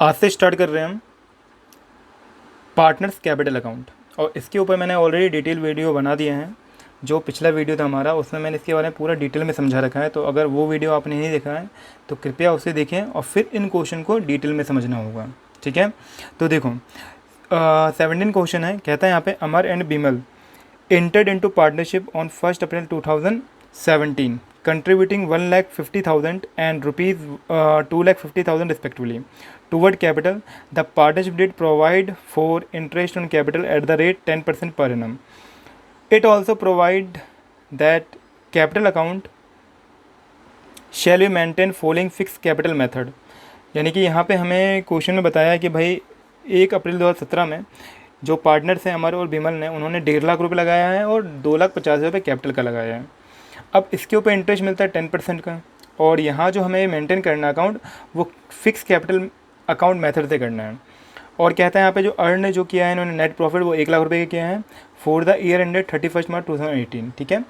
आज से स्टार्ट कर रहे हैं हम पार्टनर्स कैपिटल अकाउंट, और इसके ऊपर मैंने ऑलरेडी डिटेल वीडियो बना दिया है। जो पिछला वीडियो था हमारा उसमें मैंने इसके बारे में पूरा डिटेल में समझा रखा है, तो अगर वो वीडियो आपने नहीं देखा है तो कृपया उसे देखें और फिर इन क्वेश्चन को डिटेल में समझना होगा। ठीक है, तो देखो 17 क्वेश्चन है। कहता है यहाँ पे Amar and Bimal entered into partnership on 1st April 2017, contributing 1,50,000 and rupees 2,50,000 respectively toward capital. The partnership did provide for interest on capital at the rate 10% per annum. It also provide that capital account shall be maintained following fixed capital method. यानी कि यहाँ पे हमें question में बताया कि भाई 1 अप्रैल 2017 में जो पार्टनर्स हैं अमर और बिमल ने, उन्होंने 1.5 लाख रुपये लगाया है और 2,50,000 रुपये कैपिटल का लगाया है। अब इसके ऊपर इंटरेस्ट मिलता है 10% का, और यहाँ जो हमें मेंटेन करना अकाउंट वो फिक्स कैपिटल अकाउंट मेथड से करना है। और कहता है यहाँ पे जो अर्न जो किया है इन्होंने नेट प्रॉफिट वो 1 लाख रुपये का किया है for the year ended 31 March 2018। ठीक है,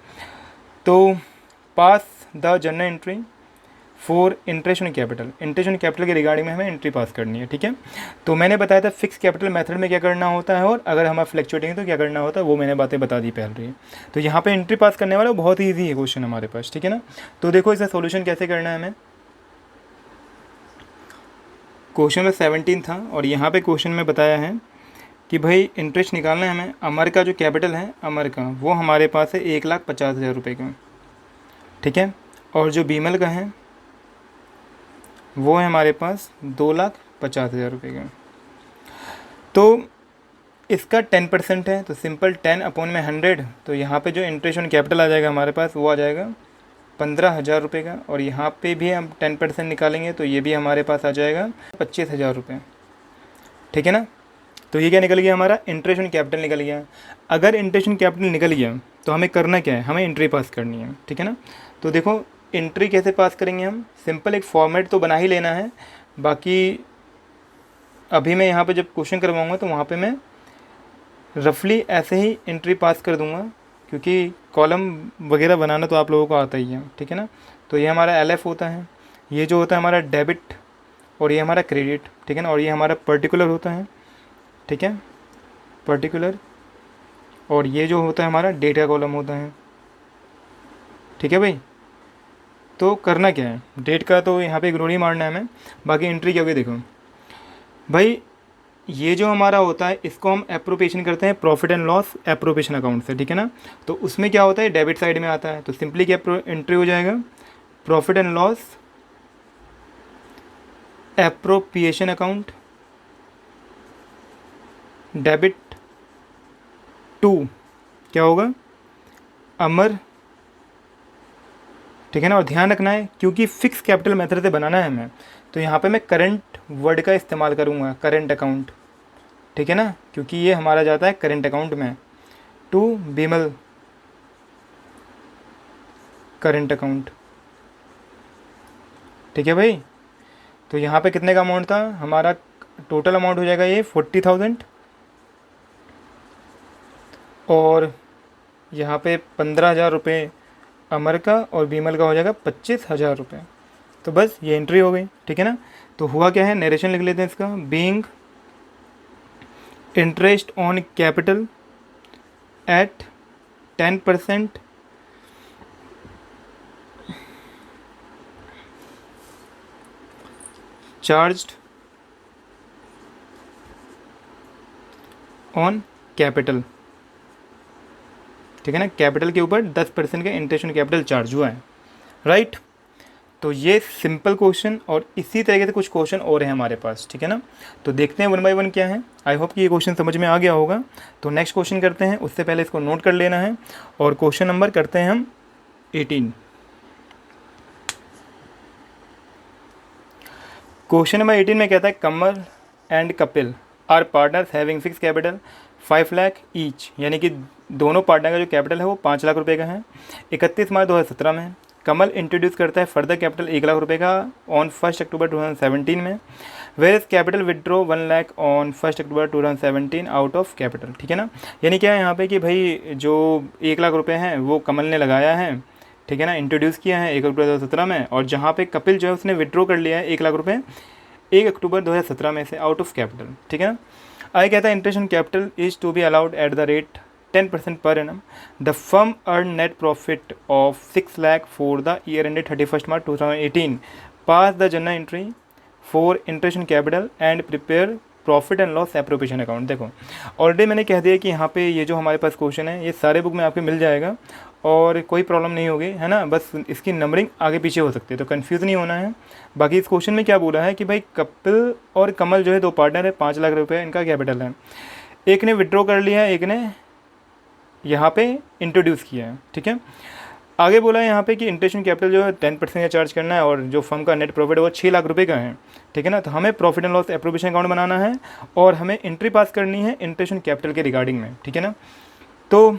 तो pass the journal entry for interest on capital. Interest on capital के रिगार्डिंग में हमें एंट्री पास करनी है। ठीक है, तो मैंने बताया था फिक्स कैपिटल मेथड में क्या करना होता है, और अगर हमारा फ्लैक्चुएटिंग है तो क्या करना होता है, वो मैंने बातें बता दी पहले। तो यहाँ पे एंट्री पास करने वाला बहुत ही ईजी है क्वेश्चन हमारे पास। ठीक है ना, तो देखो इसका सोल्यूशन कैसे करना है हमें। क्वेश्चन में 17 था और यहाँ पे क्वेश्चन में बताया है कि भाई इंटरेस्ट निकालना है हमें। अमर का जो कैपिटल है अमर का वो हमारे पास है 1,50,000 रुपये का। ठीक है, और जो बीमल का है वो है हमारे पास 2,50,000 रुपये का। तो इसका 10% है, तो सिंपल 10 अपॉन में 100, तो यहाँ पे जो इंटरेस्ट ऑन कैपिटल आ जाएगा हमारे पास वो आ जाएगा 15,000 रुपये का। और यहाँ पे भी हम 10% निकालेंगे तो ये भी हमारे पास आ जाएगा 25,000 रुपये। ठीक है ना, तो ये क्या निकल गया हमारा इंटरेस्ट ऑन कैपिटल निकल गया। अगर इंटरेस्ट ऑन कैपिटल निकल गया तो हमें करना क्या है, हमें एंट्री पास करनी है। ठीक है ना, तो देखो एंट्री कैसे पास करेंगे हम, सिंपल एक फॉर्मेट तो बना ही लेना है। बाकी अभी मैं यहाँ पे जब क्वेश्चन करवाऊँगा तो वहाँ पे मैं रफली ऐसे ही एंट्री पास कर दूँगा, क्योंकि कॉलम वगैरह बनाना तो आप लोगों को आता ही है। ठीक है ना, तो ये हमारा LF होता है, ये जो होता है हमारा डेबिट, और ये हमारा क्रेडिट। ठीक है ना, और ये हमारा पर्टिकुलर होता है। ठीक है, पर्टिकुलर, और ये जो होता है हमारा डेट का कॉलम होता है। ठीक है भाई, तो करना क्या है, डेट का तो यहाँ पे इग्नोर ही मारना है हमें। बाकी एंट्री क्या होगी देखो भाई, ये जो हमारा होता है इसको हम एप्रोप्रिएशन करते हैं profit and loss appropriation account से। ठीक है ना, तो उसमें क्या होता है डेबिट साइड में आता है, तो सिंपली क्या एंट्री हो जाएगा profit and loss appropriation account debit to क्या होगा अमर। ठीक है ना, और ध्यान रखना है क्योंकि फिक्स कैपिटल मेथड से बनाना है हमें, तो यहाँ पे मैं करंट वर्ड का इस्तेमाल करूँगा, करंट अकाउंट। ठीक है ना, क्योंकि ये हमारा जाता है करंट अकाउंट में। To Bimal current account. ठीक है भाई, तो यहाँ पे कितने का अमाउंट था हमारा, टोटल अमाउंट हो जाएगा ये 40,000, और यहाँ पे 15,000 रुपये अमर का और बीमल का हो जाएगा 25,000 रुपये। तो बस ये एंट्री हो गई। ठीक है ना, तो हुआ क्या है, नरेशन लिख लेते हैं इसका। Being interest on capital eight 10% charged on capital. ठीक है ना, कैपिटल के ऊपर 10% का इंटरेस्ट ऑन कैपिटल चार्ज हुआ है। राइट, तो ये सिंपल क्वेश्चन, और इसी तरीके से कुछ क्वेश्चन और हैं हमारे पास। ठीक है ना, तो देखते हैं 1 बाय 1 क्या है। आई होप कि ये क्वेश्चन समझ में आ गया होगा। तो नेक्स्ट क्वेश्चन करते हैं, उससे पहले इसको नोट कर लेना है, और क्वेश्चन नंबर करते हैं हम 18। क्वेश्चन नंबर 18 में कहता है Kamal and Kapil are partners having fix capital 5 lakh each, यानी कि दोनों पार्टनर का जो कैपिटल है वो 5 लाख रुपए का है। 31 मार्च 2017 में कमल इंट्रोड्यूस करता है फर्दर कैपिटल 1 लाख रुपए का ऑन 1 अक्टूबर 2017 में, where is capital withdraw 1 lakh on 1 October 2017 out of capital. ठीक है ना, यानी क्या है यहाँ पे कि भाई जो 1 लाख रुपए हैं वो कमल ने लगाया है। ठीक है ना, इंट्रोड्यूस किया है 1 अक्टूबर 2017 में, और जहाँ पे कपिल जो है उसने विड्रॉ कर लिया है 1 लाख रुपये अक्टूबर 2017 में से आउट ऑफ कैपिटल, ठीक है ना। आगे कहता है interest on capital is to be allowed at the rate 10% per annum. The firm earn net profit of 6 lakh for the year ended 31 March 2018। Pass the journal entry for interest on capital and prepare profit and loss appropriation account. देखो already मैंने कह दिया कि यहाँ पे ये जो हमारे पास क्वेश्चन है ये सारे बुक में आपके मिल जाएगा और कोई प्रॉब्लम नहीं होगी, है ना। बस इसकी नंबरिंग आगे पीछे हो सकती है, तो कंफ्यूज नहीं होना है। बाकी इस क्वेश्चन में क्या बोला है कि भाई कपिल और कमल जो है 2 पार्टनर है, 5 लाख रुपये इनका कैपिटल है। एक ने विड्रॉ कर लिया है, एक ने यहाँ पे इंट्रोड्यूस किया है, ठीक है। आगे बोला है यहाँ पे कि इंटरेस्ट ऑन कैपिटल जो है 10% का चार्ज करना है और जो फर्म का नेट प्रॉफिट है वो 6 लाख रुपए का है, ठीक है ना। तो हमें profit and loss appropriation account बनाना है और हमें एंट्री पास करनी है इंटरेस्ट ऑन कैपिटल के रिगार्डिंग में, ठीक है ना। तो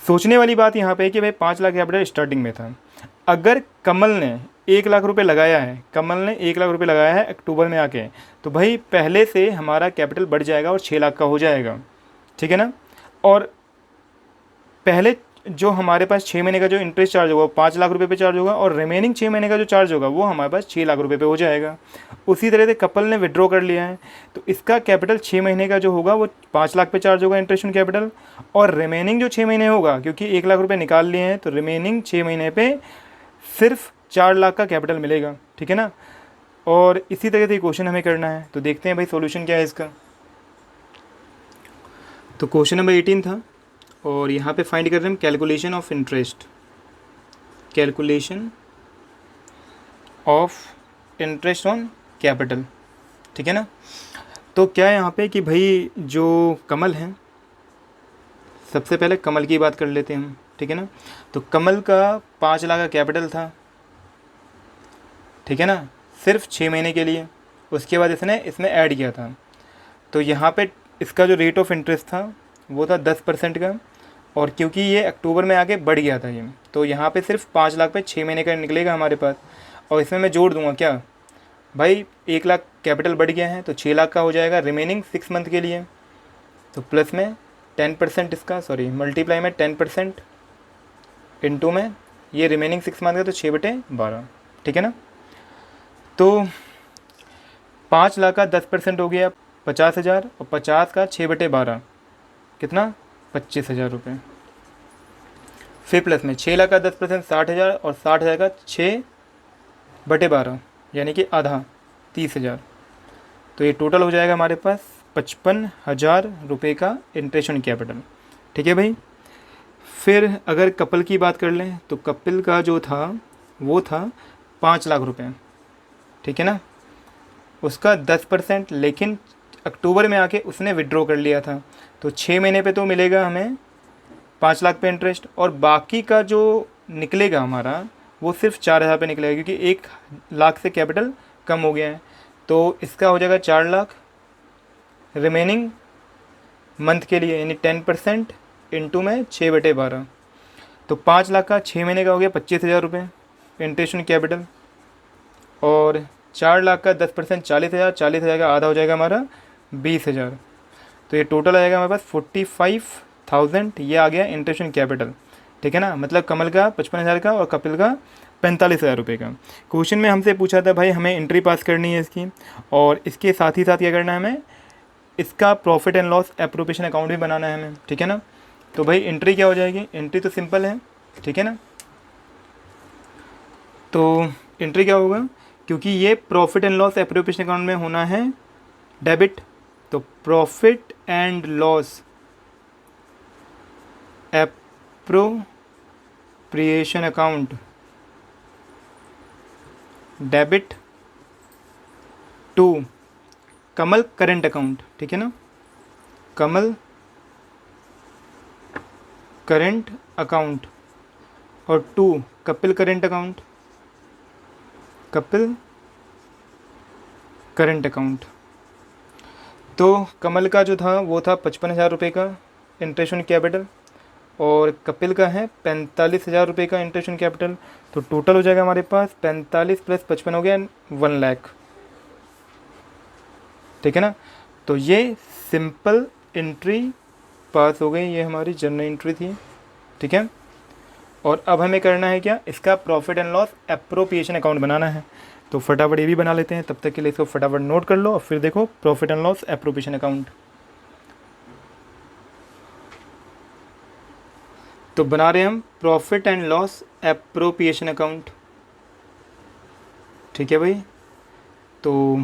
सोचने वाली बात यहाँ पे है कि भाई 5 लाख कैपिटल स्टार्टिंग में था। अगर कमल ने 1 लाख रुपये लगाया है, कमल ने 1 लाख रुपये लगाया है अक्टूबर में आके, तो भाई पहले से हमारा कैपिटल बढ़ जाएगा और 6 लाख का हो जाएगा, ठीक है ना। और पहले जो हमारे पास 6 महीने का जो इंटरेस्ट चार्ज होगा 5 लाख रुपए पे चार्ज होगा और रिमेनिंग 6 महीने का जो चार्ज होगा वो हमारे पास 6 लाख रुपए पे हो जाएगा। उसी तरह से कपल ने विड्रॉ कर लिया है तो इसका कैपिटल 6 महीने का जो होगा वो 5 लाख पे चार्ज होगा इंटरेस्ट ऑन कैपिटल, और रिमेनिंग जो 6 महीने होगा क्योंकि 1 लाख रुपये निकाल लिए हैं तो रिमेनिंग 6 महीने पे सिर्फ 4 लाख का कैपिटल मिलेगा, ठीक है ना। और इसी तरह से क्वेश्चन हमें करना है, तो देखते हैं भाई सोल्यूशन क्या है इसका। तो क्वेश्चन नंबर 18 था और यहाँ पे फाइंड कर रहे हैं हम calculation of interest, calculation of interest on capital, ठीक है ना। तो क्या है यहाँ पे कि भाई जो कमल है, सबसे पहले कमल की बात कर लेते हैं हम, ठीक है ना। तो कमल का 5 लाख का कैपिटल था, ठीक है ना, सिर्फ 6 महीने के लिए। उसके बाद इसने इसमें ऐड किया था, तो यहाँ पे इसका जो रेट ऑफ इंटरेस्ट था वो था 10% का, और क्योंकि ये अक्टूबर में आके बढ़ गया था ये, तो यहाँ पे सिर्फ 5 लाख पे 6 महीने का निकलेगा हमारे पास। और इसमें मैं जोड़ दूंगा क्या भाई, 1 लाख कैपिटल बढ़ गया है तो 6 लाख का हो जाएगा रिमेनिंग 6 मंथ के लिए। तो प्लस में 10% इसका, सॉरी मल्टीप्लाई में 10% इंटू में ये रिमेनिंग 6 मंथ का, तो 6/12, ठीक है ना। तो 5 लाख का 10% हो गया 50,000 और 50 का 6/12 कितना 25,000 रुपये। फिर प्लस में 6 लाख का 10% 60,000 और 60,000 का 6/12 यानी कि आधा 30,000। तो ये टोटल हो जाएगा हमारे पास 55,000 रुपये का इंटरेस्ट ऑन कैपिटल, ठीक है भाई। फिर अगर कपल की बात कर लें तो कपिल का जो था वो था 5 लाख रुपये, ठीक है ना। उसका 10%, लेकिन अक्टूबर में आके उसने विड्रॉ कर लिया था, तो 6 महीने पे तो मिलेगा हमें 5 लाख पे इंटरेस्ट, और बाकी का जो निकलेगा हमारा वो सिर्फ 4,000 पे निकलेगा क्योंकि 1 लाख से कैपिटल कम हो गया है। तो इसका हो जाएगा 4 लाख रिमेनिंग मंथ के लिए, यानी 10% इंटू में 6/12, तो 5 लाख का 6 महीने का हो गया 25,000 रुपये इंटरेस्ट ऑन कैपिटल, और 4 लाख का 10% 40,000, 40,000 का आधा हो जाएगा हमारा 20,000। तो ये टोटल आ जाएगा हमारे पास 45,000, ये आ गया इंटरेस्ट ऑन कैपिटल, ठीक है ना। मतलब कमल का 55,000 का और कपिल का 45,000 रुपये का। क्वेश्चन में हमसे पूछा था भाई हमें एंट्री पास करनी है इसकी, और इसके साथ ही साथ क्या करना है हमें, इसका profit and loss appropriation account भी बनाना है हमें, ठीक है ना। तो भाई एंट्री क्या हो जाएगी, एंट्री तो सिंपल है, ठीक है ना। तो एंट्री क्या होगा, क्योंकि ये profit and loss appropriation account में होना है डेबिट, तो profit and loss appropriation account debit to Kamal current account, ठीक है ना, कमल करंट अकाउंट, और to Kapil current account, Kapil current account. तो कमल का जो था वो था 55,000 रुपये का इंटरेस्ट ऑन कैपिटल, और कपिल का है 45,000 रुपये का इंटरेस्ट ऑन कैपिटल। तो टोटल हो जाएगा हमारे पास 45 + 55 हो गया 1 लाख, ठीक है ना। तो ये सिंपल एंट्री पास हो गई, ये हमारी जनरल एंट्री थी, ठीक है। और अब हमें करना है क्या, इसका profit and loss appropriation account बनाना है। तो फटाफट ये भी बना लेते हैं, तब तक के लिए इसको फटाफट नोट कर लो और फिर देखो profit and loss appropriation account. तो बना रहे हैं हम profit and loss appropriation account. ठीक है भाई, तो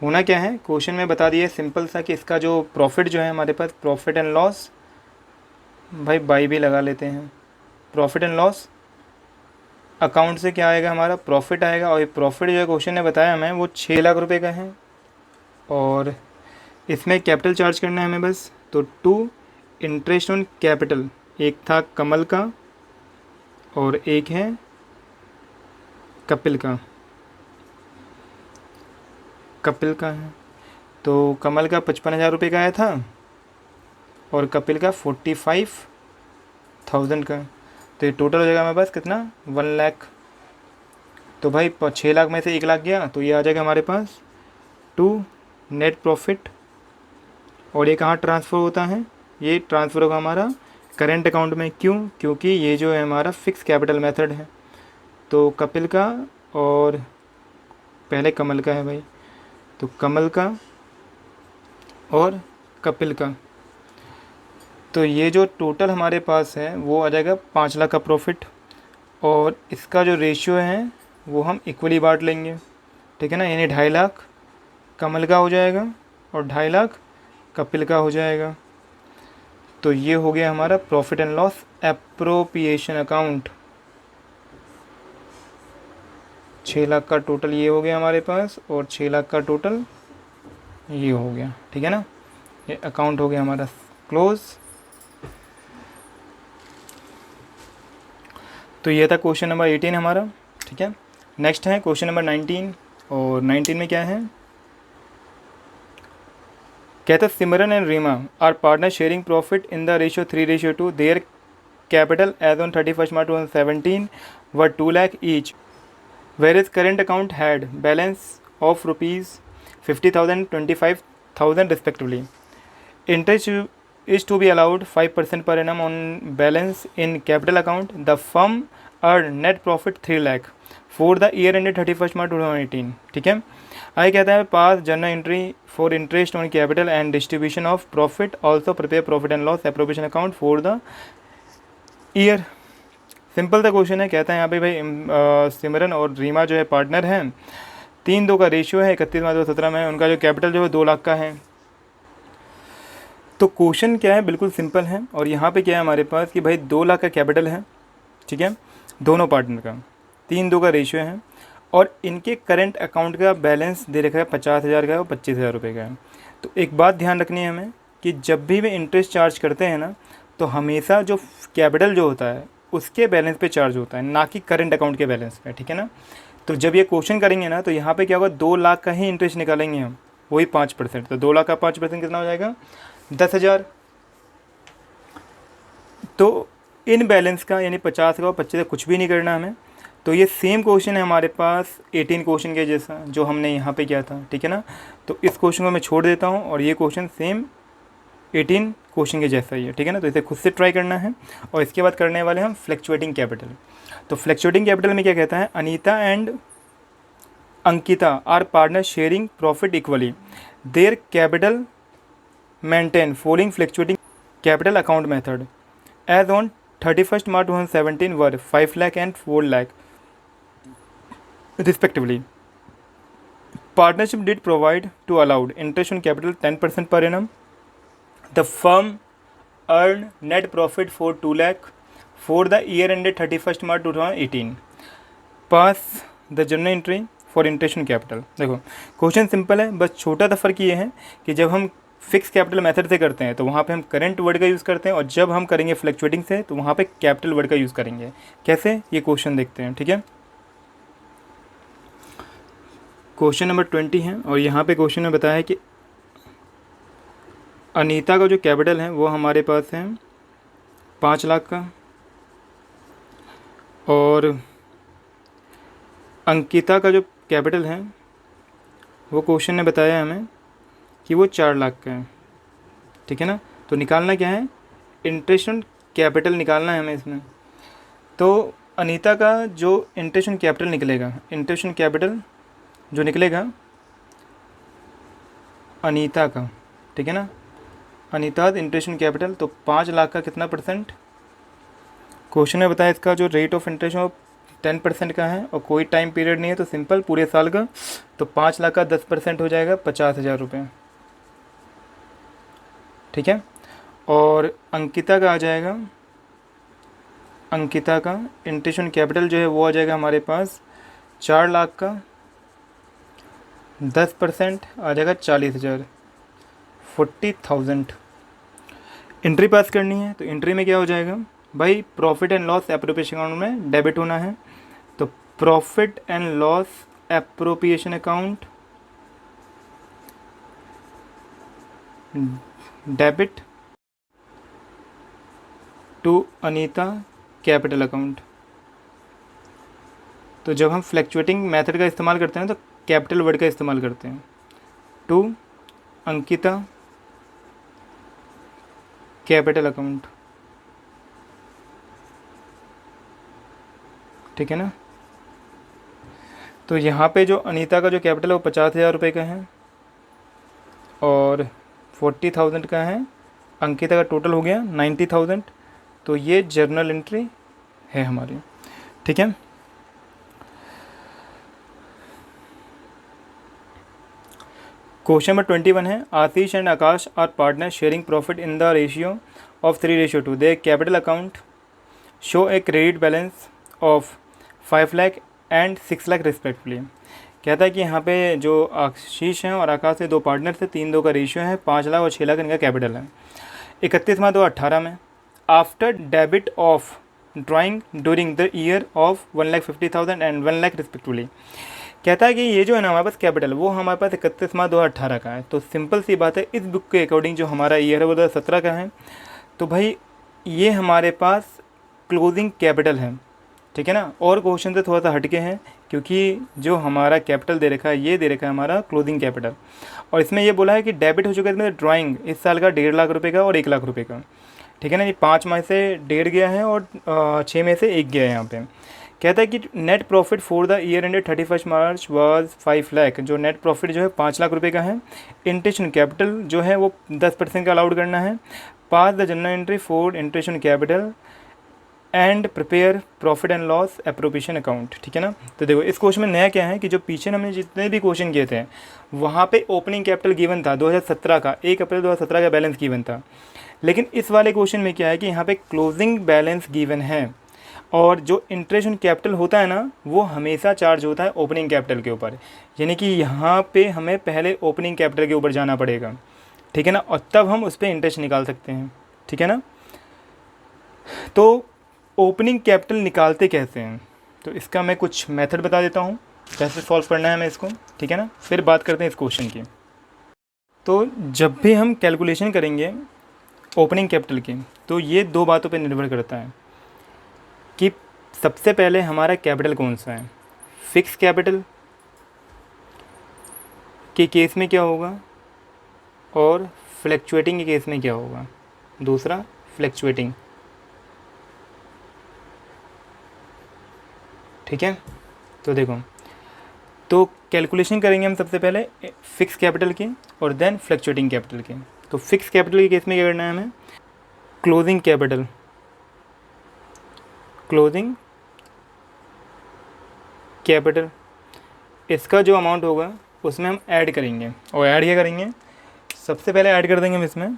होना क्या है, क्वेश्चन में बता दिया सिंपल सा कि इसका जो प्रॉफिट जो है हमारे पास, प्रॉफिट एंड लॉस, भाई बाई भी लगा लेते हैं। प्रॉफिट एंड लॉस अकाउंट से क्या आएगा, हमारा प्रॉफिट आएगा, और ये प्रॉफिट जो है क्वेश्चन ने बताया हमें वो 6 लाख रुपए का है, और इसमें कैपिटल चार्ज करना है हमें बस। तो 2 इंटरेस्ट ऑन कैपिटल, एक था कमल का और एक है कपिल का। कपिल का है तो कमल का 55,000 रुपये का आया था और कपिल का 45,000 का। तो ये टोटल हो जाएगा हमारे पास कितना, 1 लाख। तो भाई 6 लाख में से 1 लाख गया तो ये आ जाएगा हमारे पास 2 नेट प्रॉफिट। और ये कहाँ ट्रांसफ़र होता है, ये ट्रांसफ़र होगा हमारा करेंट अकाउंट में। क्यों, क्योंकि ये जो है हमारा फिक्स कैपिटल मेथड है। तो कपिल का और पहले कमल का है भाई, तो कमल का और कपिल का, तो ये जो टोटल हमारे पास है वो आ जाएगा 5 लाख का प्रॉफिट। और इसका जो रेशियो है वो हम इक्वली बांट लेंगे, ठीक है ना, यानी 2.5 लाख कमल का हो जाएगा और 2.5 लाख कपिल का हो जाएगा। तो ये हो गया हमारा profit and loss appropriation account. 6 lakh का टोटल ये हो गया हमारे पास और 6 लाख का टोटल ये हो गया, ठीक है ना। ये अकाउंट हो गया हमारा क्लोज। तो ये था क्वेश्चन नंबर 18 हमारा, ठीक है। नेक्स्ट है क्वेश्चन नंबर 19, और 19 में क्या है, कहता है Simran and Reema are partner sharing profit in the ratio 3:2। Their capital as on 31 March 2017 were 2 lakh each, whereas current account had balance of rupees 50,000, 25,000 respectively. Interest is to be allowed 5% per annum on balance in capital account. The firm earned net profit 3 lakh for the year ended 31st March 2018. ठीक है, आगे कहता है पास journal entry for interest on capital and distribution of profit, also prepare profit and loss appropriation account for the year. Simple सा question है, कहता है यहाँ पे भाई सिमरन और रीमा जो है पार्टनर हैं, 3:2 का रेशियो है, 31 मार्च 2017 में उनका जो कैपिटल जो है 2 लाख का है। तो क्वेश्चन क्या है, बिल्कुल सिंपल है। और यहाँ पे क्या है हमारे पास कि भाई 2 लाख का कैपिटल है, ठीक है, दोनों पार्टनर का, 3:2 का रेशियो है, और इनके करंट अकाउंट का बैलेंस दे रखा है 50,000 का और 25,000 रुपये का है। तो एक बात ध्यान रखनी है हमें कि जब भी वे इंटरेस्ट चार्ज करते हैं ना, तो हमेशा जो कैपिटल जो होता है उसके बैलेंस पे चार्ज होता है, ना कि करंट अकाउंट के बैलेंस पे, ठीक है ना। तो जब ये क्वेश्चन करेंगे ना, तो यहाँ पे क्या होगा, 2 लाख का ही इंटरेस्ट निकालेंगे हम, वही 5%। तो 2 लाख का 5% कितना हो जाएगा, 10,000। तो इन बैलेंस का यानी 50 का और 25 का कुछ भी नहीं करना हमें। तो ये सेम क्वेश्चन है हमारे पास 18 क्वेश्चन के जैसा जो हमने यहाँ पे किया था, ठीक है ना। तो इस क्वेश्चन को मैं छोड़ देता हूँ और ये क्वेश्चन सेम 18 क्वेश्चन के जैसा ही है, ठीक है ना। तो इसे खुद से ट्राई करना है। और इसके बाद करने वाले हम फ्लक्चुएटिंग कैपिटल। तो फ्लक्चुएटिंग कैपिटल में क्या कहता है, Anita and Ankita are partner sharing profit equally, their capital maintain following fluctuating capital account method as on 31 March 2017 were 5 lakh and 4 lakh respectively. Partnership did provide to allowed interest on capital 10% per annum. The firm earned net profit for 2 lakh for the year ended 31st March 2018. Pass the journal entry for interest on capital. देखो question simple है, बस छोटा सा फ़र्क ये है कि जब हम फिक्स कैपिटल मेथड से करते हैं तो वहाँ पे हम करंट वर्ड का यूज़ करते हैं, और जब हम करेंगे फ्लक्चुएटिंग से तो वहाँ पे कैपिटल वर्ड का यूज़ करेंगे। कैसे, ये क्वेश्चन देखते हैं, ठीक है। क्वेश्चन नंबर 20 है, और यहाँ पे क्वेश्चन में बताया है कि अनीता का जो कैपिटल है वो हमारे पास है 5 लाख का, और अंकिता का जो कैपिटल है वो क्वेश्चन ने बताया हमें कि वो 4 लाख का है, ठीक है ना। तो निकालना क्या है, इंटरेस्ट ऑन कैपिटल निकालना है हमें इसमें। तो अनीता का जो इंटरेस्ट ऑन कैपिटल निकलेगा, इंटरेस्ट ऑन कैपिटल जो निकलेगा अनीता का, ठीक है ना, अनीता इंटरेस्ट ऑन कैपिटल, तो 5 लाख का कितना परसेंट, क्वेश्चन में बताया इसका जो रेट ऑफ इंटरेस्ट ऑफ 10% का है और कोई टाइम पीरियड नहीं है, तो सिंपल पूरे साल का, तो 5 लाख का 10% हो जाएगा 50,000 रुपये, ठीक है। और अंकिता का आ जाएगा, अंकिता का इंटरेस्ट ऑन कैपिटल जो है वो आ जाएगा हमारे पास 4 लाख का, 10% आ जाएगा 40,000, 40,000। एंट्री पास करनी है, तो एंट्री में क्या हो जाएगा भाई, profit and loss appropriation account में डेबिट होना है, तो profit and loss appropriation account debit to Anita capital account. तो जब हम फ्लैक्चुएटिंग मेथड का इस्तेमाल करते हैं तो कैपिटल वर्ड का इस्तेमाल करते हैं, टू अंकिता कैपिटल अकाउंट, ठीक है ना। तो यहाँ पे जो अनीता का जो कैपिटल है वो 50,000 रुपये का है और 40,000 का है, अंकिता का टोटल हो गया 90,000, तो ये जर्नल एंट्री है हमारी, ठीक है। क्वेश्चन नंबर 21 है, Ashish and Akash are partner sharing profit in the ratio of 3:2। They capital account show a credit balance of 5 lakh and 6 lakh respectively. कहता है कि यहाँ पे जो आशीष हैं और आकाश से दो पार्टनर थे, 3-2 का रेशियो है, 5 लाख और 6 लाख इनका कैपिटल है। 31/2/18 में after debit of drawing during the year of 1,50,000 and 1 lakh respectively. कहता है कि ये जो है ना हमारे पास कैपिटल वो हमारे पास 31/2/18 का है, तो सिंपल सी बात है, इस बुक के अकॉर्डिंग जो हमारा ईयर है वो 2017 का है, तो भाई ये हमारे पास क्लोजिंग कैपिटल है, ठीक है ना। और क्वेश्चन से थोड़ा सा हटके हैं क्योंकि जो हमारा कैपिटल दे रखा है ये दे रखा है हमारा क्लोजिंग कैपिटल, और इसमें ये बोला है कि डेबिट हो चुका है इसमें ड्राइंग इस साल का 1.5 लाख रुपये का और 1 लाख रुपये का, ठीक है ना। ये 5 माह से 1.5 गया है और 6 में से 1 गया है यहाँ पे। कहता है कि net profit for the year ended 31 March was 5 lakh, जो नेट प्रॉफिट जो है 5 लाख रुपये का है। इंटरेस्ट ऑन कैपिटल जो है वो 10% का अलाउड करना है। Pass the journal entry for interest on capital and prepare profit and loss appropriation account, ठीक है ना। तो देखो इस क्वेश्चन में नया क्या है कि जो पीछे हमने जितने भी क्वेश्चन किए थे वहाँ पे ओपनिंग कैपिटल गिवन था 2017 का, 1 अप्रैल 2017 का बैलेंस गिवन था, लेकिन इस वाले क्वेश्चन में क्या है कि यहाँ पे क्लोजिंग बैलेंस गिवन है और जो इंटरेस्ट ऑन कैपिटल होता है ना वो हमेशा चार्ज होता है ओपनिंग कैपिटल के ऊपर, यानी कि यहाँ पे हमें पहले ओपनिंग कैपिटल के ऊपर जाना पड़ेगा, ठीक है ना, और तब हम उस पर इंटरेस्ट निकाल सकते हैं, ठीक है ना। तो ओपनिंग कैपिटल निकालते कैसे हैं, तो इसका मैं कुछ मेथड बता देता हूँ कैसे सॉल्व करना है हमें इसको, ठीक है ना, फिर बात करते हैं इस क्वेश्चन की। तो जब भी हम कैलकुलेशन करेंगे ओपनिंग कैपिटल की तो ये दो बातों पे निर्भर करता है कि सबसे पहले हमारा कैपिटल कौन सा है। फिक्स कैपिटल के केस में क्या होगा और फ्लैक्चुएटिंग के केस में क्या होगा। दूसरा फ्लैक्चुएटिंग, ठीक है। तो देखो, तो कैलकुलेशन करेंगे हम सबसे पहले फिक्स कैपिटल की और देन फ्लैक्चुएटिंग कैपिटल की। तो फिक्स कैपिटल के केस में क्या करना है हमें, क्लोजिंग कैपिटल, क्लोजिंग कैपिटल इसका जो अमाउंट होगा उसमें हम ऐड करेंगे, और ऐड क्या करेंगे, सबसे पहले ऐड कर देंगे हम इसमें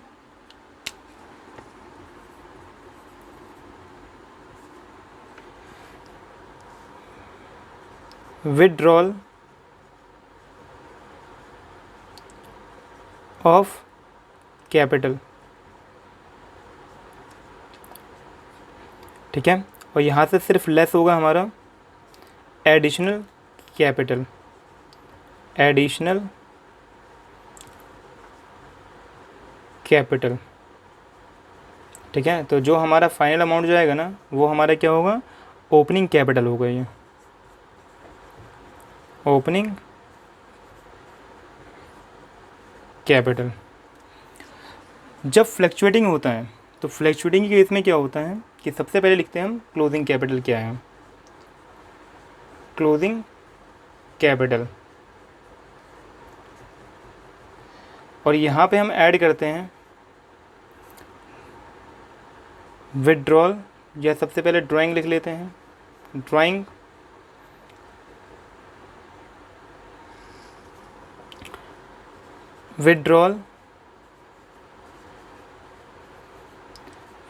विथड्रॉल ऑफ कैपिटल, ठीक है। और यहाँ से सिर्फ लेस होगा हमारा एडिशनल कैपिटल, एडिशनल कैपिटल, ठीक है। तो जो हमारा फाइनल अमाउंट जो आएगा ना वो हमारा क्या होगा, ओपनिंग कैपिटल होगा, ये ओपनिंग कैपिटल। जब फ्लैक्चुएटिंग होता है तो फ्लैक्चुएटिंग के केस में क्या होता है कि सबसे पहले लिखते हैं हम क्लोजिंग कैपिटल क्या है, क्लोजिंग कैपिटल, और यहाँ पे हम ऐड करते हैं विड्रॉल, या सबसे पहले ड्राइंग लिख लेते हैं, drawing withdrawal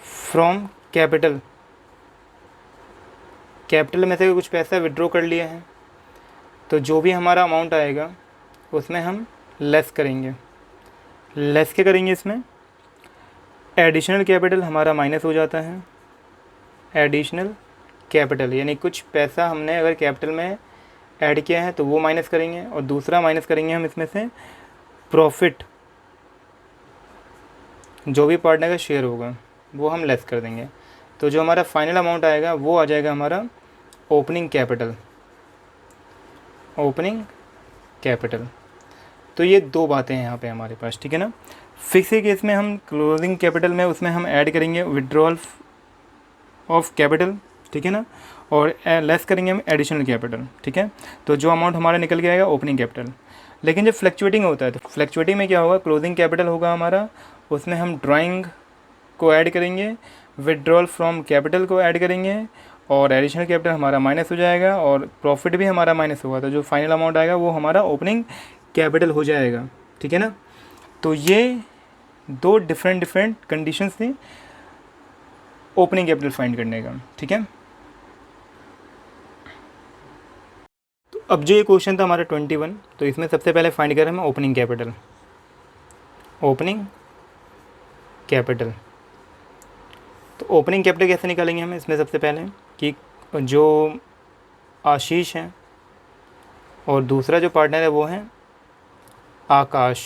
from capital, capital में से कुछ पैसा विड्रॉ कर लिया है, तो जो भी हमारा अमाउंट आएगा उसमें हम लेस करेंगे। लेस क्या करेंगे इसमें, एडिशनल कैपिटल हमारा माइनस हो जाता है, एडिशनल कैपिटल यानी कुछ पैसा हमने अगर कैपिटल में ऐड किया है तो वो माइनस करेंगे, और दूसरा माइनस करेंगे हम इसमें से प्रॉफिट, जो भी पार्टनर का शेयर होगा वो हम लेस कर देंगे। तो जो हमारा फाइनल अमाउंट आएगा वो आ जाएगा हमारा ओपनिंग कैपिटल, ओपनिंग कैपिटल। तो ये दो बातें हैं यहाँ पे हमारे पास, ठीक है ना। फिक्स के केस में हम क्लोजिंग कैपिटल में उसमें हम ऐड करेंगे विड्रॉल ऑफ कैपिटल, ठीक है ना, और लेस करेंगे हम एडिशनल कैपिटल, ठीक है। तो जो अमाउंट हमारा निकल के आएगा ओपनिंग कैपिटल। लेकिन जब फ्लक्चुएटिंग होता है तो फ्लक्चुएटिंग में क्या होगा, क्लोजिंग कैपिटल होगा हमारा, उसमें हम ड्राइंग को ऐड करेंगे, विड्रॉल फ्रॉम कैपिटल को ऐड करेंगे, और एडिशनल कैपिटल हमारा माइनस हो जाएगा, और प्रॉफिट भी हमारा माइनस होगा। तो जो फाइनल अमाउंट आएगा वो हमारा ओपनिंग कैपिटल हो जाएगा, ठीक है ना। तो ये दो डिफरेंट कंडीशंस थी ओपनिंग कैपिटल फाइंड करने का, ठीक है। तो अब जो ये क्वेश्चन था हमारा 21, तो इसमें सबसे पहले फाइंड करें हम ओपनिंग कैपिटल, ओपनिंग कैपिटल। तो ओपनिंग कैपिटल कैसे निकालेंगे हम इसमें, सबसे पहले कि जो आशीष है और दूसरा जो पार्टनर है वो है आकाश,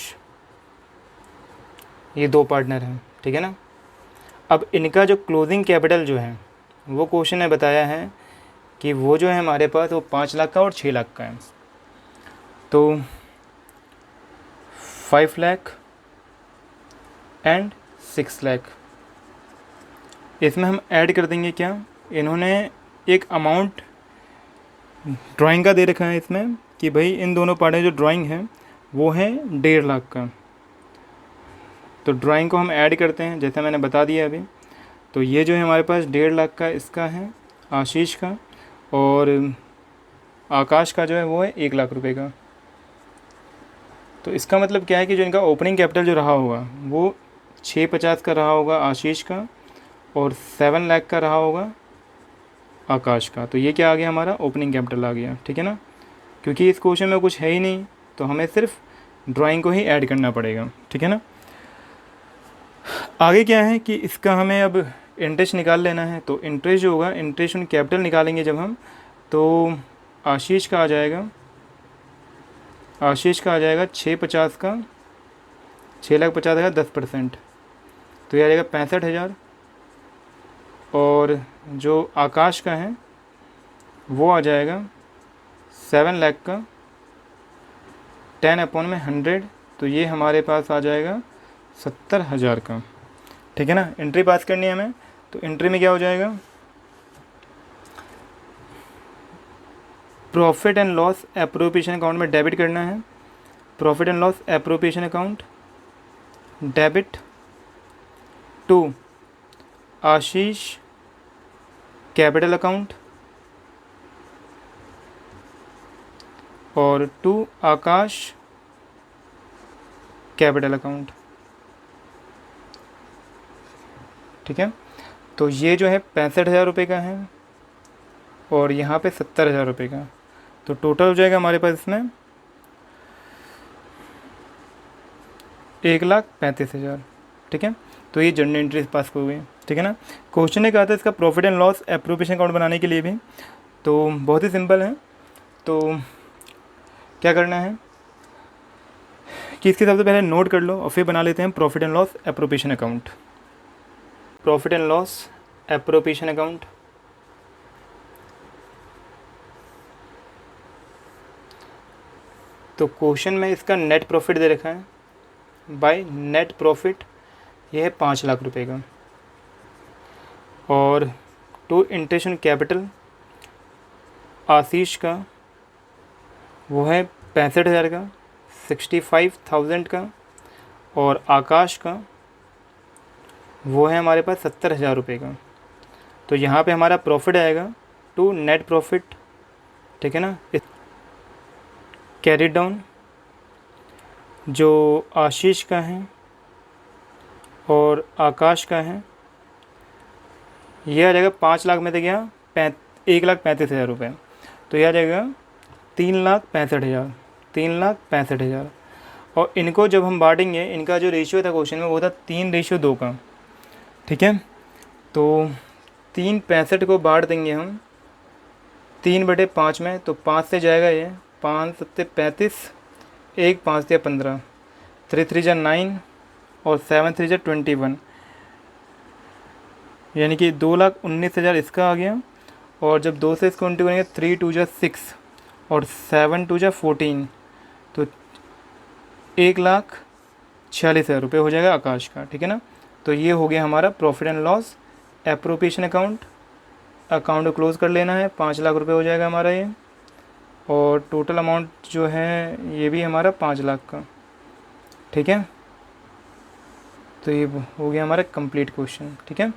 ये दो पार्टनर हैं, ठीक है ना। अब इनका जो क्लोजिंग कैपिटल जो है वो क्वेश्चन ने बताया है कि वो जो है हमारे पास वो 5 लाख का और 6 लाख का है। तो 5 लाख एंड 6 लाख, इसमें हम ऐड कर देंगे क्या, इन्होंने एक अमाउंट ड्राइंग का दे रखा है इसमें कि भाई इन दोनों पार्टनर जो ड्राइंग है वो है 1.5 लाख का। तो ड्राइंग को हम ऐड करते हैं जैसे मैंने बता दिया अभी। तो ये जो है हमारे पास 1.5 लाख का इसका है आशीष का, और आकाश का जो है वो है 1 लाख रुपए का। तो इसका मतलब क्या है कि जो इनका ओपनिंग कैपिटल जो रहा होगा वो 650 का रहा होगा आशीष का, और 7 लाख का रहा होगा आकाश का। तो ये क्या आ गया, हमारा ओपनिंग कैपिटल आ गया, ठीक है ना। क्योंकि इस क्वेश्चन में कुछ है ही नहीं तो हमें सिर्फ ड्राइंग को ही ऐड करना पड़ेगा, ठीक है ना। आगे क्या है कि इसका हमें अब इंटरेस्ट निकाल लेना है। तो इंटरेस्ट जो होगा, इंटरेस्ट ऑन कैपिटल निकालेंगे जब हम, तो आशीष का आ जाएगा, आशीष का आ जाएगा 650 का, 6,50,000 का 10%, तो ये आ जाएगा 65,000। और जो आकाश का है वो आ जाएगा 7 लाख का 10/100, तो ये हमारे पास आ जाएगा 70,000 का, ठीक है ना। एंट्री पास करनी है हमें, तो एंट्री में क्या हो जाएगा, profit and loss appropriation account में डेबिट करना है, profit and loss appropriation account debit to Ashish capital account और टू आकाश कैपिटल अकाउंट, ठीक है। तो ये जो है 65,000 रुपये का है और यहाँ पे 70,000 रुपये का, तो टोटल हो जाएगा हमारे पास इसमें 1,35,000, ठीक है। तो ये जर्नल एंट्रीज पास हो गई, ठीक है ना। क्वेश्चन ने कहा था इसका profit and loss appropriation account बनाने के लिए भी, तो बहुत ही सिंपल है। तो क्या करना है कि इसके सबसे पहले नोट कर लो और फिर बना लेते हैं profit and loss appropriation account, profit and loss appropriation account. तो क्वेश्चन में इसका नेट प्रॉफिट दे रखा है, बाय नेट प्रॉफिट ये है 5 लाख रुपए का, और टू इंटरेस्ट ऑन कैपिटल आशीष का वो है 65,000 का, 65,000 का, और आकाश का वो है हमारे पास 70,000 रुपये का। तो यहाँ पे हमारा प्रॉफिट आएगा टू नेट प्रॉफिट, ठीक है ना। कैरी डाउन जो आशीष का है और आकाश का है, ये आ जाएगा 5 लाख में से गया 1,35,000 रुपये, तो यह आ जाएगा 3,65,000, 3,65,000। और इनको जब हम बांटेंगे, इनका जो रेशियो था क्वेश्चन में वो था 3:2 का, ठीक है। तो 3,65 को बांट देंगे हम 3/5 में, तो 5 से जाएगा ये, 5 7 35, 1 5 से 15, 3 3 जा 9 और 7 3 जा 21, यानी कि 2,19,000 इसका आ गया। और जब 2 से इसको इंटू करेंगे 3 2 जा 6 और 7 2 जा 14, तो 1,46,000 रुपये हो जाएगा आकाश का, ठीक है ना। तो ये हो गया हमारा profit and loss. Appropriation account को क्लोज कर लेना है, 5 लाख रुपये हो जाएगा हमारा ये। और टोटल अमाउंट जो है ये भी हमारा 5 लाख का, ठीक है। तो ये हो गया हमारा कंप्लीट क्वेश्चन, ठीक है।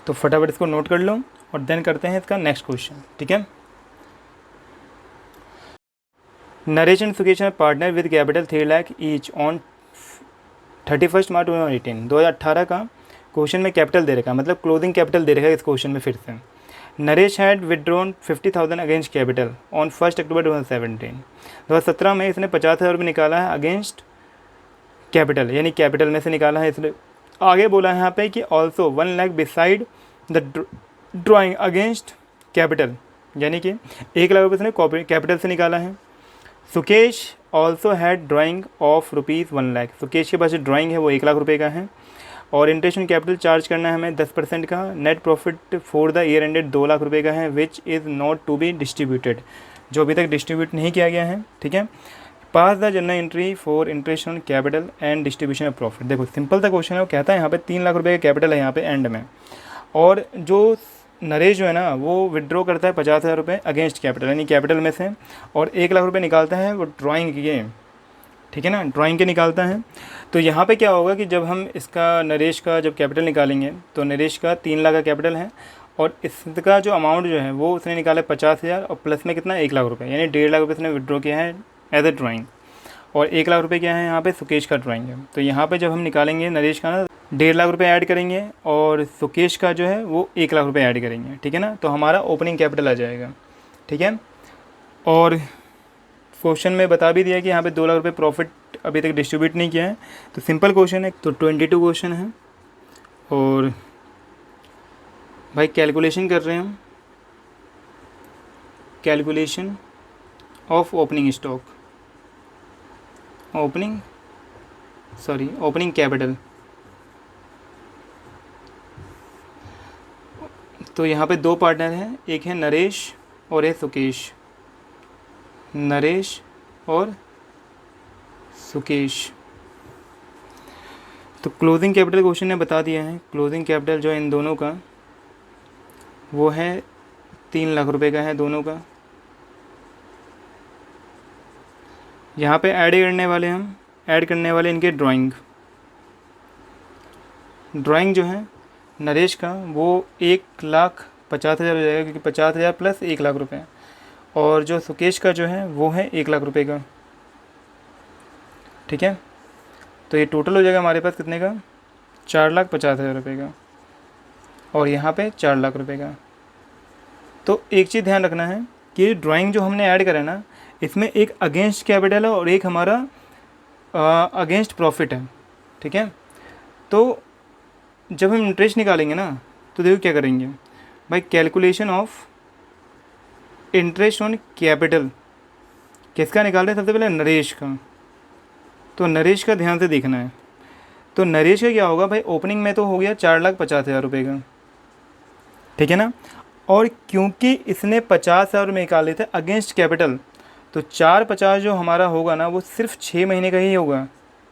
तो फटाफट इसको नोट कर लो और देन करते हैं इसका नेक्स्ट क्वेश्चन, ठीक है। Naresh and Sukesh are partner with capital 3 lakh each on 31 March 2018 का क्वेश्चन में कैपिटल दे रखा, मतलब क्लोजिंग कैपिटल दे रखा है इस क्वेश्चन में। फिर से Naresh had withdrawn 50,000 against capital on 1 October 2017 में इसने 50,000 रुपये निकाला है अगेंस्ट कैपिटल, यानी कैपिटल में से निकाला है इसने। आगे बोला है यहाँ पे कि also 1 lakh beside the drawing against capital, यानी कि 1 लाख रुपये इसने कैपिटल से निकाला है। Sukesh also had drying of ₹1 lakh, Sukesh के पास जो ड्राइंग है वो 1 लाख रुपये का है। और इंटरेस्ट ऑन कैपिटल चार्ज करना है हमें 10% का। Net profit for the year ended 2 lakh रुपये का है, which is not to be distributed, जो अभी तक डिस्ट्रीब्यूट नहीं किया गया है, ठीक है। Pass the journal entry for interest on capital and distribution of profit. देखो सिंपल सा क्वेश्चन है, वो कहता है यहाँ पे 3 लाख रुपये का कैपिटल है यहाँ पे एंड में, और जो नरेश जो है ना वो विड्रॉ करता है 50,000 रुपये अगेंस्ट कैपिटल, यानी कैपिटल में से, और 1 लाख रुपये निकालता है वो ड्राइंग के, ठीक है ना, ड्राइंग के निकालता है। तो यहाँ पे क्या होगा कि जब हम इसका नरेश का जब कैपिटल निकालेंगे तो नरेश का 3 लाख का कैपिटल है, और इसका जो अमाउंट जो है वो उसने निकाला 50,000 और प्लस में कितना 1 लाख रुपये, यानी 1.5 लाख रुपये उसने विड्रॉ किया है एज ए ड्राइंग, और 1 लाख रुपये क्या है यहाँ पे सुकेश का ड्राइंग है। तो यहाँ पे जब हम निकालेंगे नरेश का ना 1.5 लाख रुपये ऐड करेंगे और सुकेश का जो है वो 1 लाख रुपये ऐड करेंगे, ठीक है ना। तो हमारा ओपनिंग कैपिटल आ जाएगा, ठीक है। और क्वेश्चन में बता भी दिया कि यहाँ पे 2 लाख रुपये प्रॉफिट अभी तक डिस्ट्रीब्यूट नहीं किया है, तो सिंपल क्वेश्चन है। तो 22 क्वेश्चन है और भाई कैलकुलेशन कर रहे हैं हम, calculation of opening stock, opening capital. तो यहाँ पे 2 पार्टनर हैं, एक है नरेश और एक सुकेश, नरेश और सुकेश। तो क्लोजिंग कैपिटल क्वेश्चन ने बता दिया है, क्लोजिंग कैपिटल जो है इन दोनों का वो है 3 लाख रुपए का है दोनों का। यहाँ पे ऐड करने वाले इनके ड्राइंग जो है नरेश का वो 1,50,000 हो जाएगा, क्योंकि 50,000 प्लस 1 लाख रुपए, और जो सुकेश का जो है वो है 1 लाख रुपए का, ठीक है। तो ये टोटल हो जाएगा हमारे पास कितने का, 4,50,000 रुपये का, और यहाँ पे 4 लाख रुपए का। तो एक चीज़ ध्यान रखना है कि ड्राइंग जो हमने ऐड करा ना, इसमें एक अगेंस्ट कैपिटल है और एक हमारा अगेंस्ट प्रॉफिट है, ठीक है। तो जब हम इंटरेस्ट निकालेंगे ना, तो देखो क्या करेंगे भाई, calculation of interest on capital किसका निकाल रहे हैं, सबसे पहले नरेश का। तो नरेश का ध्यान से देखना है। तो नरेश का क्या होगा भाई, ओपनिंग में तो हो गया 4,50,000 रुपये का, ठीक है ना। और क्योंकि इसने 50,000 रुपये निकाले थे अगेंस्ट कैपिटल, तो 4,50 जो हमारा होगा ना वो सिर्फ 6 महीने का ही होगा,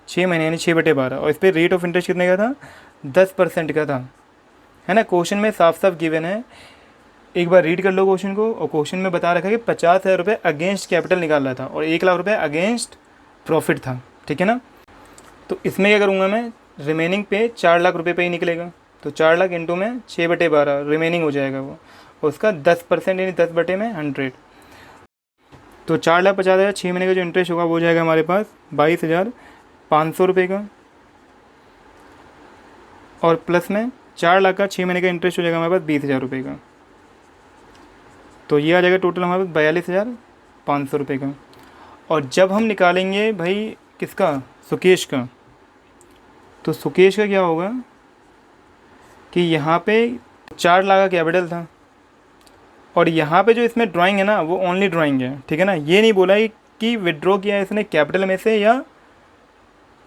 6 महीने यानी 6/12। और इस पर रेट ऑफ इंटरेस्ट कितने का था, 10% का था, है ना, क्वेश्चन में साफ साफ गिवन है, एक बार रीड कर लो क्वेश्चन को, और क्वेश्चन में बता रखा है कि 50,000 रुपये अगेंस्ट कैपिटल निकाल रहा था और 1 लाख रुपये अगेंस्ट प्रॉफिट था, ठीक है ना। तो इसमें क्या करूँगा मैं, रिमेनिंग पे 4 लाख रुपये पे ही निकलेगा, तो 4 लाख इंटू में 6/12 रिमेनिंग हो जाएगा वो, और उसका 10% यानी 10/100। तो 4,50,000 6 महीने का जो इंटरेस्ट होगा वो हो जाएगा हमारे पास 22,500 रुपये का, और प्लस में 4 लाख का 6 महीने का इंटरेस्ट हो जाएगा हमारे पास 20,000 रुपये का। तो ये आ जाएगा टोटल हमारे पास 42,500 रुपये का। और जब हम निकालेंगे भाई किसका, सुकेश का, तो सुकेश का क्या होगा कि यहाँ पे 4 लाख का कैपिटल था, और यहाँ पे जो इसमें ड्राइंग है ना वो ओनली ड्राइंग है, ठीक है ना। ये नहीं बोला है कि विड्रॉ किया है इसने कैपिटल में से या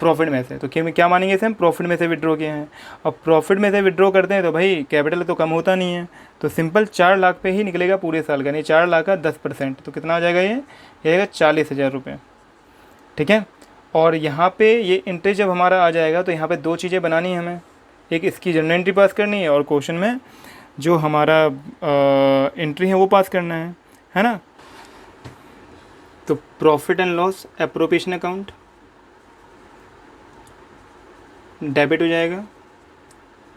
प्रॉफिट में से, तो क्या मानेंगे इसे हम, प्रॉफिट में से विड्रॉ किए हैं। और प्रॉफिट में से विड्रॉ करते हैं तो भाई कैपिटल तो कम होता नहीं है, तो सिंपल 4 लाख पे ही निकलेगा पूरे साल का, नहीं 4 लाख का 10%, तो कितना आ जाएगा ये आएगा 40,000 रुपये, ठीक है। और यहाँ पे ये इंटरेस्ट जब हमारा आ जाएगा तो यहाँ पे 2 चीज़ें बनानी है हमें, एक इसकी जनरल एंट्री पास करनी है और क्वेश्चन में जो हमारा एंट्री है वो पास करना है ना। तो profit and loss appropriation account debit हो जाएगा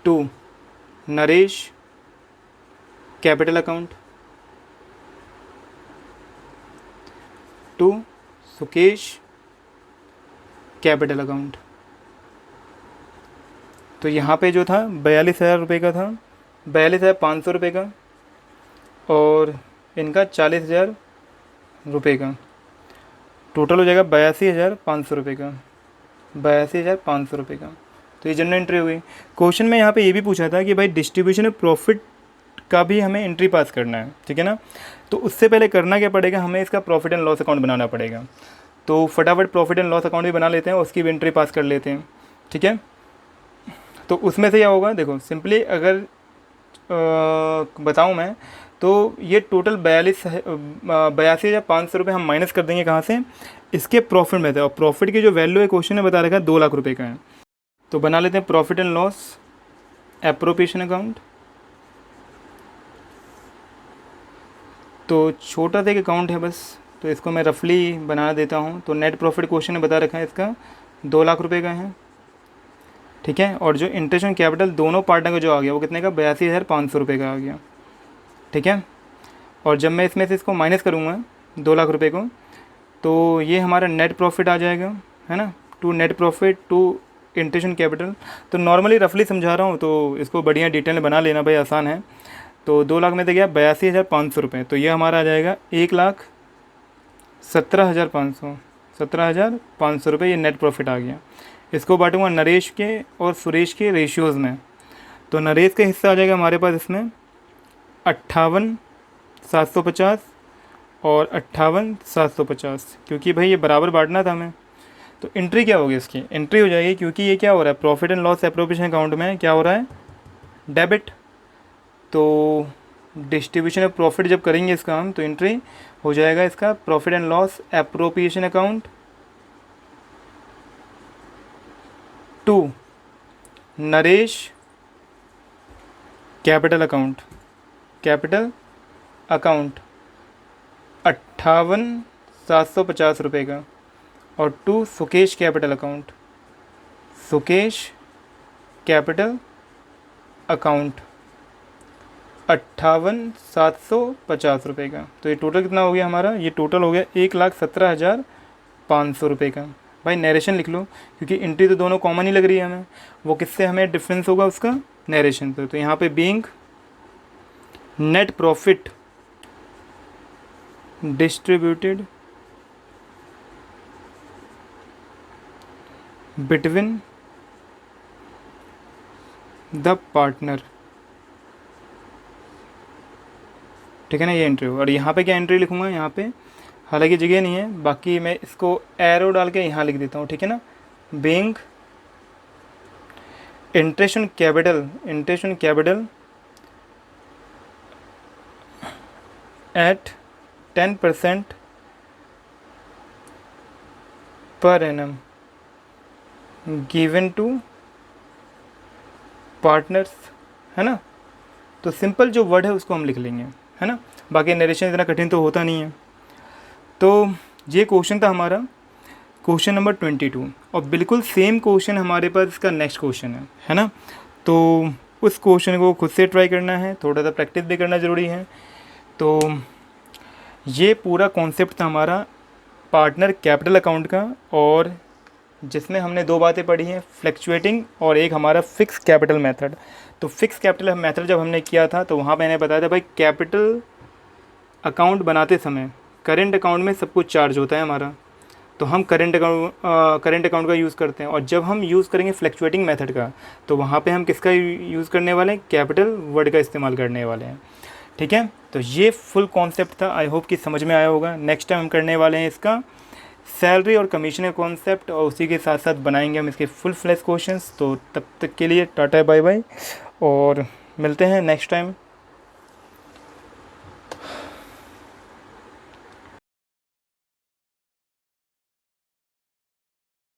to Naresh capital account, to Sukesh capital account. तो यहाँ पे जो था 42,000 रुपये का था, 42,500 रुपये का, और इनका 40,000 रुपये का, टोटल हो जाएगा 82,500 रुपये का, 82,500 रुपये का। तो ये जनरल एंट्री हुई। क्वेश्चन में यहाँ पे ये भी पूछा था कि भाई डिस्ट्रीब्यूशन ऑफ प्रॉफिट का भी हमें एंट्री पास करना है, ठीक है ना। तो उससे पहले करना क्या पड़ेगा, हमें इसका प्रॉफिट एंड लॉस अकाउंट बनाना पड़ेगा। तो फटाफट प्रॉफिट एंड लॉस अकाउंट भी बना लेते हैं, उसकी भी एंट्री पास कर लेते हैं, ठीक है। तो उसमें से क्या होगा, देखो सिंपली अगर बताऊँ मैं, तो ये टोटल 82,500 रुपये हम माइनस कर देंगे कहाँ से, इसके प्रॉफिट में से, और प्रॉफिट की जो वैल्यू है क्वेश्चन ने बता रखा है 2 लाख रुपये का है। तो बना लेते हैं profit and loss appropriation account. तो छोटा सा एक अकाउंट है बस, तो इसको मैं रफली बना देता हूँ। तो नेट प्रॉफिट क्वेश्चन ने बता रखा है इसका 2 लाख रुपये का है, ठीक है। और जो इंटरेस्ट ऑन कैपिटल दोनों पार्टनर का जो आ गया वो कितने का, 82,500 रुपये का आ गया, ठीक है। और जब मैं इसमें से इसको माइनस करूँगा 2 लाख रुपये को, तो ये हमारा नेट प्रॉफिट आ जाएगा, है ना, to net profit to interest on capital. तो नॉर्मली रफली समझा रहा हूँ, तो इसको बढ़िया डिटेल में बना लेना भाई, आसान है। तो 2 लाख में से गया 82,500 रुपये, तो ये हमारा आ जाएगा 1,17,500 रुपये, ये नेट प्रॉफिट आ गया। इसको बांटूंगा नरेश के और सुरेश के रेशियोज़ में। तो नरेश का हिस्सा आ जाएगा हमारे पास इसमें 58,750 और 58,750, क्योंकि भाई ये बराबर बांटना था हमें। तो एंट्री क्या होगी इसकी, एंट्री हो जाएगी, क्योंकि ये क्या हो रहा है, profit and loss appropriation account में क्या हो रहा है, डेबिट। तो डिस्ट्रीब्यूशन ऑफ प्रॉफिट जब करेंगे इसका हम, तो एंट्री हो जाएगा इसका profit and loss appropriation account to Naresh capital account, capital account 58,750 रुपये का, और to Sukesh capital account, Sukesh capital account 58,750 रुपये का। तो ये टोटल कितना हो गया हमारा, ये टोटल हो गया 1,17,500 रुपये का। भाई नरेशन लिख लो, क्योंकि एंट्री तो दोनों कॉमन ही लग रही है हमें, वो किससे हमें डिफरेंस होगा उसका, नरेशन से। तो यहाँ पे being net profit distributed between the partner, ठीक है ना, ये एंट्री हो। और यहाँ पे क्या एंट्री लिखूँगा, यहाँ पे हालांकि जगह नहीं है, बाकी मैं इसको एरो डाल के यहाँ लिख देता हूँ, ठीक है ना। Being interest on capital, interest on capital eight 10% per annum given to partners, है ना। तो सिंपल जो वर्ड है उसको हम लिख लेंगे, है ना। बाकी नरेशन इतना कठिन तो होता नहीं है। तो ये क्वेश्चन था हमारा क्वेश्चन नंबर 22, और बिल्कुल सेम क्वेश्चन हमारे पास इसका नेक्स्ट क्वेश्चन है ना। तो उस क्वेश्चन को खुद से ट्राई करना है, थोड़ा सा प्रैक्टिस भी करना ज़रूरी है। तो ये पूरा कॉन्सेप्ट था हमारा पार्टनर कैपिटल अकाउंट का, और जिसमें हमने दो बातें पढ़ी हैं, फ्लक्चुएटिंग और एक हमारा फिक्स कैपिटल मेथड। तो फिक्स कैपिटल मेथड जब हमने किया था तो वहाँ मैंने बताया था भाई कैपिटल अकाउंट बनाते समय करेंट अकाउंट में सब कुछ चार्ज होता है हमारा, तो हम करेंट अकाउंट का यूज़ करते हैं। और जब हम यूज़ करेंगे फ्लक्चुएटिंग मेथड का तो वहाँ पे हम किसका यूज़ करने वाले हैं, कैपिटल वर्ड का इस्तेमाल करने वाले हैं। ठीक है, तो ये फुल कॉन्सेप्ट था, आई होप कि समझ में आया होगा। नेक्स्ट टाइम हम करने वाले हैं इसका सैलरी और कमीशन का कॉन्सेप्ट, और उसी के साथ साथ बनाएंगे हम इसके फुल फ्लैश क्वेश्चंस। तो तब तक के लिए टाटा बाय बाय, और मिलते हैं नेक्स्ट टाइम।